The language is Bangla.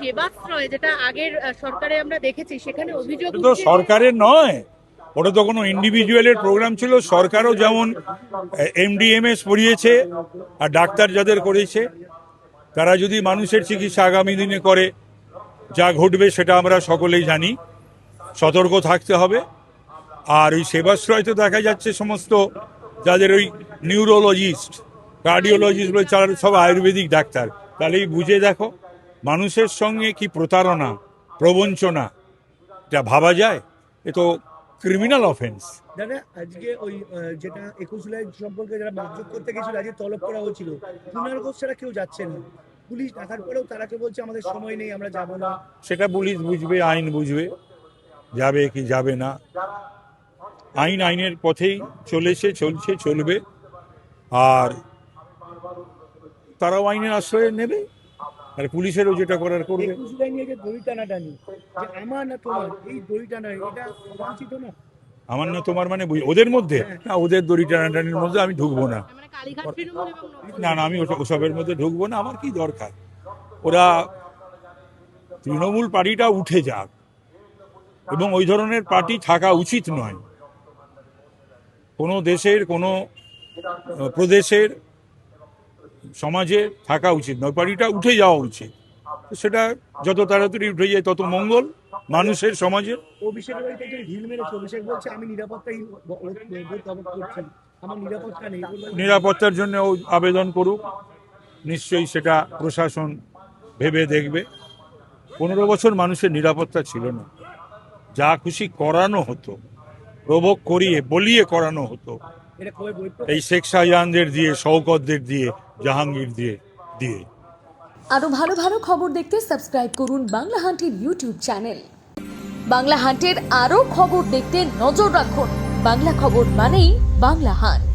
সেবাশ্রয় যেটা আগের সরকারে আমরা দেখেছি, সেখানে অভিযোগ তো সরকারের নয়, ওটা তো কোনো ইন্ডিভিজুয়ালের প্রোগ্রাম ছিল। সরকারও যেমন এমডিএমএস পড়িয়েছে, আর ডাক্তার যাদের করেছে তারা যদি মানুষের চিকিৎসা আগামী দিনে করে, যা ঘটবে সেটা আমরা সকলেই জানি। সতর্ক থাকতে হবে। আর ওই সেবাশ্রয় তো দেখা যাচ্ছে সমস্ত যাদের ওই নিউরোলজিস্ট, কার্ডিওলজিস্ট বলে তারা সব আয়ুর্বেদিক ডাক্তার। তাহলেই বুঝে দেখো মানুষের সঙ্গে কি প্রতারণা, প্রবঞ্চনা, যা ভাবা যায়। এ তো ক্রিমিনাল অফেন্স। দাদা, আজকে ওই যেটা 21 জুলাই সম্পর্কে যারা মারধর করতে গেছিল, আজকে তলব করা হয়েছিল, কুনাল ঘোষ ছাড়া কেউ যাচ্ছে না। পুলিশ ডাকার পরেও তারা কেউ বলছে আমাদের সময় নেই, আমরা যাবো না। সেটা পুলিশ বুঝবে, আইন বুঝবে, যাবে কি যাবে না। আইন আইনের পথেই চলছে, চলবে। আর তারাও আইনের আশ্রয় নেবে, আর পুলিশেরও যেটা করার করবে। 21 জুলাই নিয়ে যে দড়ি টানাটানি, যে আমার না তোমার, এই দড়ি টানা এটা অবাঞ্ছিত না? আমার না তোমার মানে ওদের মধ্যে না, ওদের দড়ি টানাটানির মধ্যে আমি ঢুকবো না। মানে কালীঘাট তৃণমূল এবং না না, আমি ওসবের মধ্যে ঢুকবো না। আমার কি দরকার? ওরা তৃণমূল পার্টিটা উঠে যাক, এবং ওই ধরনের পার্টি থাকা উচিত নয় কোনো দেশের, কোনো প্রদেশের, সমাজে থাকা উচিত নয়। পার্টিটা উঠে যাওয়া উচিত। সেটা যত তাড়াতাড়ি উঠে যায় তত মঙ্গল মানুষের, সমাজের। অভিষেকের বাড়িতে যে ঢিল মেরেছে, অভিষেক বলছে আমি নিরাপত্তাহীন ভোট করছি, আমার নিরাপত্তা নেই। নিরাপত্তার জন্য ও আবেদন করুক, নিশ্চয়ই সেটা প্রশাসন ভেবে দেখবে। 15 বছর মানুষের নিরাপত্তা ছিল না, যা খুশি করানো হতো, প্রভোগ করিয়ে বলিয়ে করানো হতো। এটা কবে বৈঠক? এই শেখ শাহজাহানদের দিয়ে, শওকতদের দিয়ে, জাহাঙ্গীর দিয়ে। আরো ভালো ভালো খবর দেখতে সাবস্ক্রাইব করুন বাংলা হান্টের ইউটিউব চ্যানেল। বাংলা হান্টের আরো খবর দেখতে নজর রাখুন। বাংলা খবর মানেই বাংলা হান্ট।